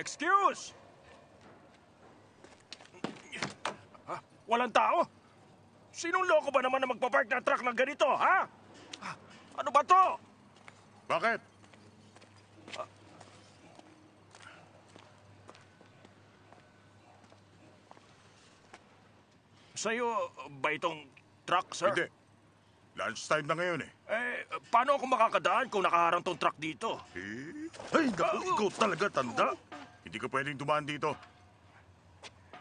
Excuse! Walang tao? Sinong loko ba naman na magpapark ng truck ng ganito, ha? Ano ba to? Bakit? Sa'yo ba itong truck, sir? Hindi. Lunchtime na ngayon eh. Paano ako makakadaan kung nakaharang tong truck dito? Ay, naku, ikaw talaga, tanda. Hindi ka pwedeng dumaan dito.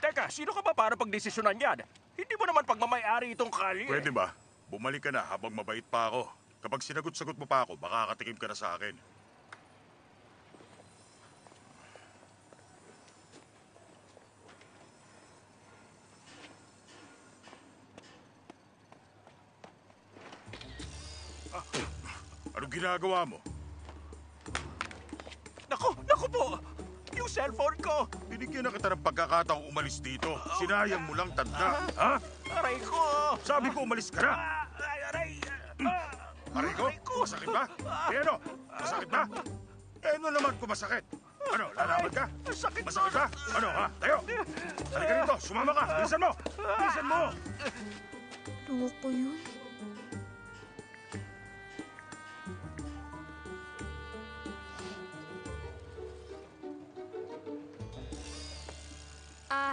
Teka, sino ka ba para pagdesisyonan yan? Hindi mo naman pagmamayari itong kalye. Pwede ba? Bumalik ka na habang mabait pa ako. Kapag sinagot-sagot mo pa ako, makakatikim ka na sa akin. Anong ginagawa mo? Naku po! Yung cellphone ko! Binigyan na kita ng pagkakataong umalis dito. Sinayang mo lang, tanda. Ha? Aray ko! Sabi ko umalis ka na. Aray! Aray ko? Masakit ba? Ano? Masakit ba? Ano naman kung masakit? Ano, lalaban ka? Masakit ba? Ano, ha? Tayo! Halika rito, sumama ka! Bilisan mo! Bilisan mo! Loko yun.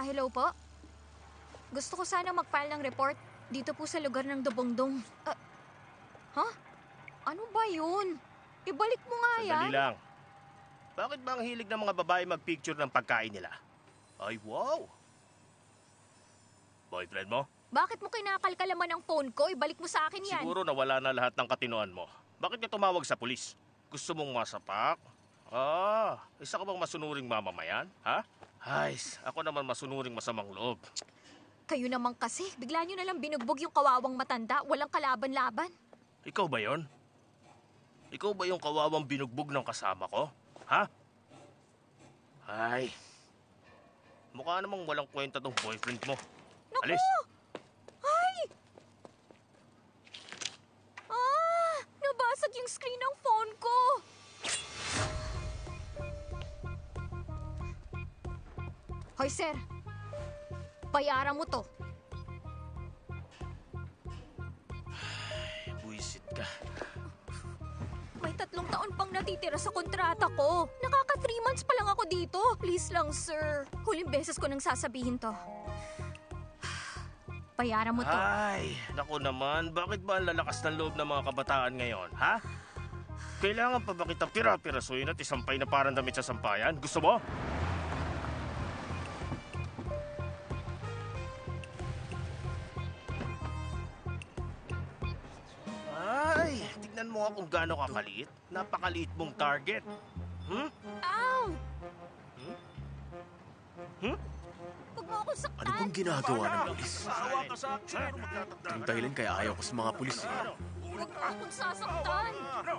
Hello po? Gusto ko sana mag-file ng report dito po sa lugar ng Dobongdong. Ano ba yun? Ibalik mo nga yan. Sandali lang. Bakit ba ang hilig ng mga babae mag-picture ng pagkain nila? Ay, wow! Boyfriend mo? Bakit mo kinakalkalaman ang phone ko? Ibalik mo sa akin yan. Siguro nawala na lahat ng katinoan mo. Bakit ka tumawag sa pulis? Gusto mong masapak? Isa ka bang masunuring mamamayan? Ha? Ay, ako naman masunuring masamang loob. Kayo naman kasi, bigla nyo nalang binugbog yung kawawang matanda, walang kalaban-laban. Ikaw ba yon? Ikaw ba yung kawawang binugbog ng kasama ko? Ha? Ay, mukha namang walang kwenta tong boyfriend mo. Naku! Alis! Ay! Nabasag yung screen ng phone ko. Hoy, sir. Bayaran mo to. Buisit ka. May 3 taon pang natitira sa kontrata ko. Nakaka 3 months pa lang ako dito. Please lang, sir. Huling beses ko nang sasabihin to. Bayaran mo to. Ay, naku naman. Bakit ba ang lalakas ng loob ng mga kabataan ngayon, ha? Kailangan pa ba kita pira-pirasuin at isampay na parang damit sa sampayan? Gusto mo? Ay, tignan mo nga kung gaano kakaliit. Napakaliit mong target. Ow! Huwag mo akong saktan. Ano bang ginagawa ng pulis? Sawa ka sa akin! Ang dahilan kaya ayaw ko sa mga pulis. Huwag mo akong sasaktan. Ano?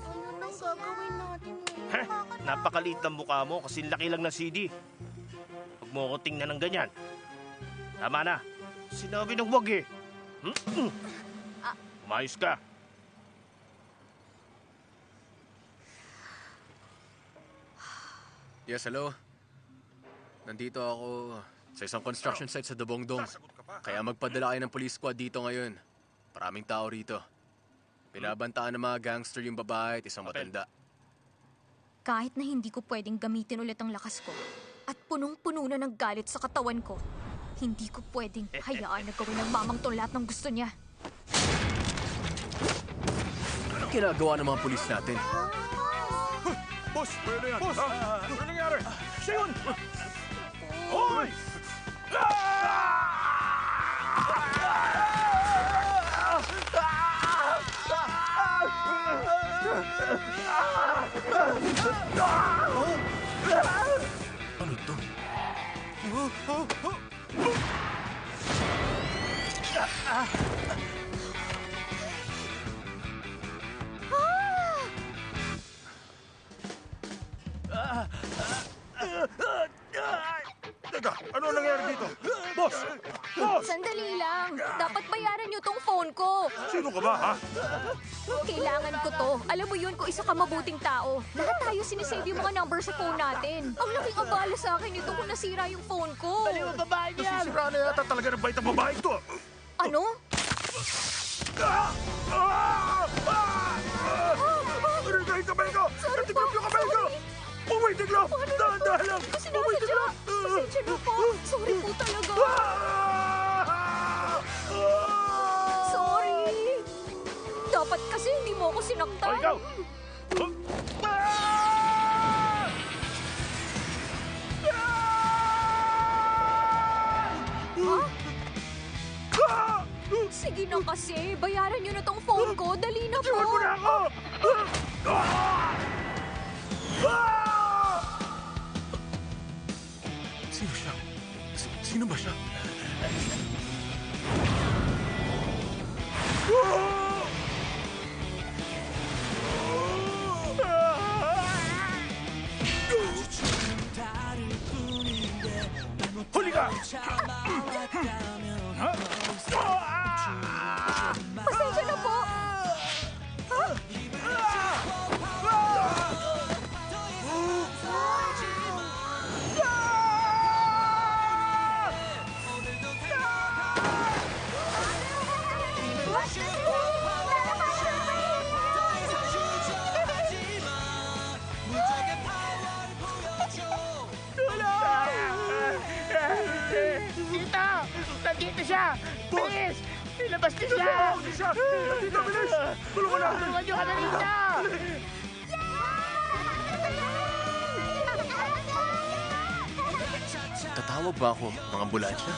Ano nang gagawin natin ngayon? Heh, napakaliit ng mukha mo kasi laki lang ng CD. Huwag mo ako tingnan ng ganyan. Tama na. Sinabi ng wag eh. Umayos ka. Yes, hello? Nandito ako sa isang construction site sa Dobongdong. Kaya magpadala kayo ng police squad dito ngayon. Maraming tao rito. Binabantaan ng mga gangster yung babae at isang matanda. Kahit na hindi ko pwedeng gamitin ulit ang lakas ko at punong-puno na ng galit sa katawan ko, hindi ko pwedeng hayaan na gawin ng mamang to lahat ng gusto niya. Ano ginagawa ng mga pulis natin? Boss! Pwede yan! Boss! Ano nangyari? Siya yun! Hoy! Ano to? Teka, ano nangyari dito? Boss! Boss! Sandali lang. Dapat bayaran niyo tong phone ko. ko! Sino ka ba, ha? Kailangan ko to. Alam mo yun kung isa ka mabuting tao. Lahat tayo sinisave yung mga number sa phone natin. Ang laking abala sa akin ito kung nasira yung phone ko. Nasisira na yata talaga ng bait ang babae to. Ano? Aray ka, yung kamay ko! Natiklop yung kamay ko! Umitiglo! Dahan-dahan lang! Kasi nakasadya. Pasensya na po. Sorry po talaga. Sorry. Dapat kasi hindi mo ako sinaktan. O ikaw! Sige na kasi. Bayaran niyo na tong phone ko. Dali na po. Iwan mo na ako! Sino siya? Sino ba siya? Huli ka! Pasensya na po. Tito! Nandito siya! Bilis! Ilabas niyo siya! Dito, bilis! Tulungan na! Tulungan niyo kami rito! Tatawag ba ako ng ambulansya?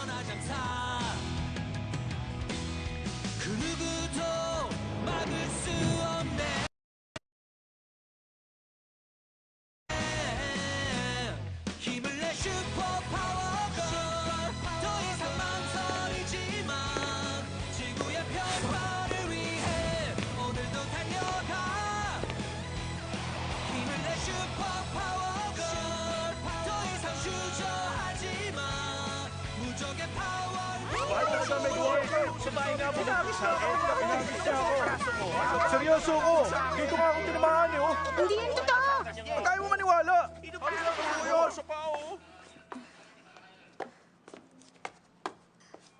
Seryoso ko! Dito nga ako tinamaan eh, oh! Hindi yan totoo. Ba't ayaw mo maniwala? Seryoso pa, oh!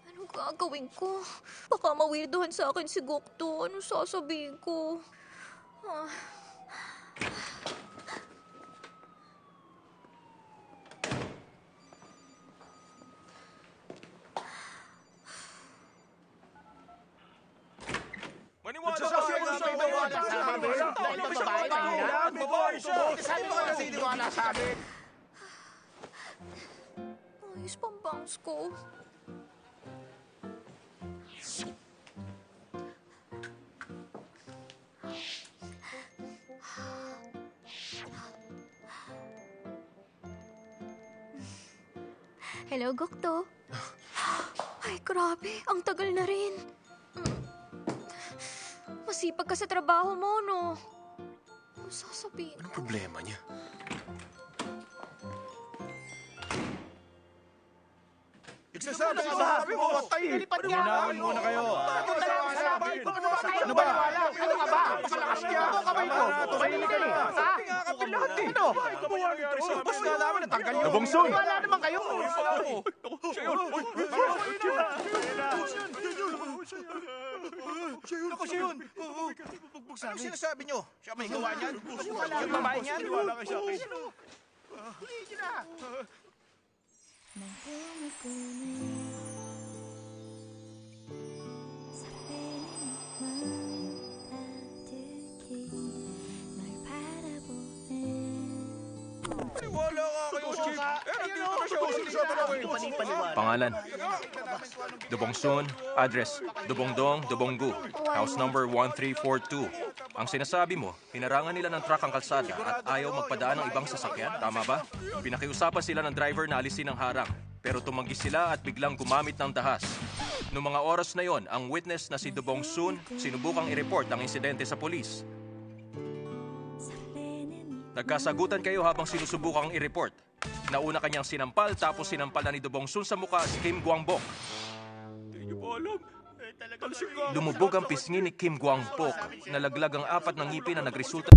Anong gagawin ko? Baka mawirdohan sa akin si Gokto. Anong sasabihin ko? Ah. Maniwala ka siya! Maniwala sa amin! Dahil babae na nila. Babae siya! Sabi mo kasi iniwala sa amin. Ayos pang bangs ko. Hello, Gokto. Ay, grabe. Ang tagal na rin. Masipag ka sa trabaho mo, no? Ano sasabihin Anong ko? problema niya? Sabi mo, patay! Unahan muna kayo! Ano ba? Ano ka ba? Malakas niya ako kamay ko. Tumahimik ka eh. Ha? Ano? Bas nga namin, natanggal yun! Nabungsoy! Wala naman kayo. Siya yun! Ako siya yun! Ano sinasabi niyo? Siya may gawa niyan? Yung babae niyan? Wala kayo sa akin. Wala ka kayo, Chief! Nandito na siya! Sinasabi na kayo! Pangalan? Dubongsun. Address? Dubongdong, Dubonggu. House number 1342. Ang sinasabi mo, hinarangan nila ng truck ang kalsada at ayaw magpadaan ng ibang sasakyan, tama ba? Pinakiusapan sila ng driver na alisin ang harang, pero tumanggi sila at biglang gumamit ng dahas. Noong mga oras na yon, ang witness na si Dubongsun sinubukang i-report ang insidente sa polis. Nagkasagutan kayo habang sinusubukang i-report. Nauna kanyang sinampal tapos sinampal na ni Dubongsun sa mukha si Kim Guangbok. Hindi niyo po alam. talaga. Lumubog ang pisngi ni Kim Gwangpok. Nalaglag ang 4 na ngipin na nagresulta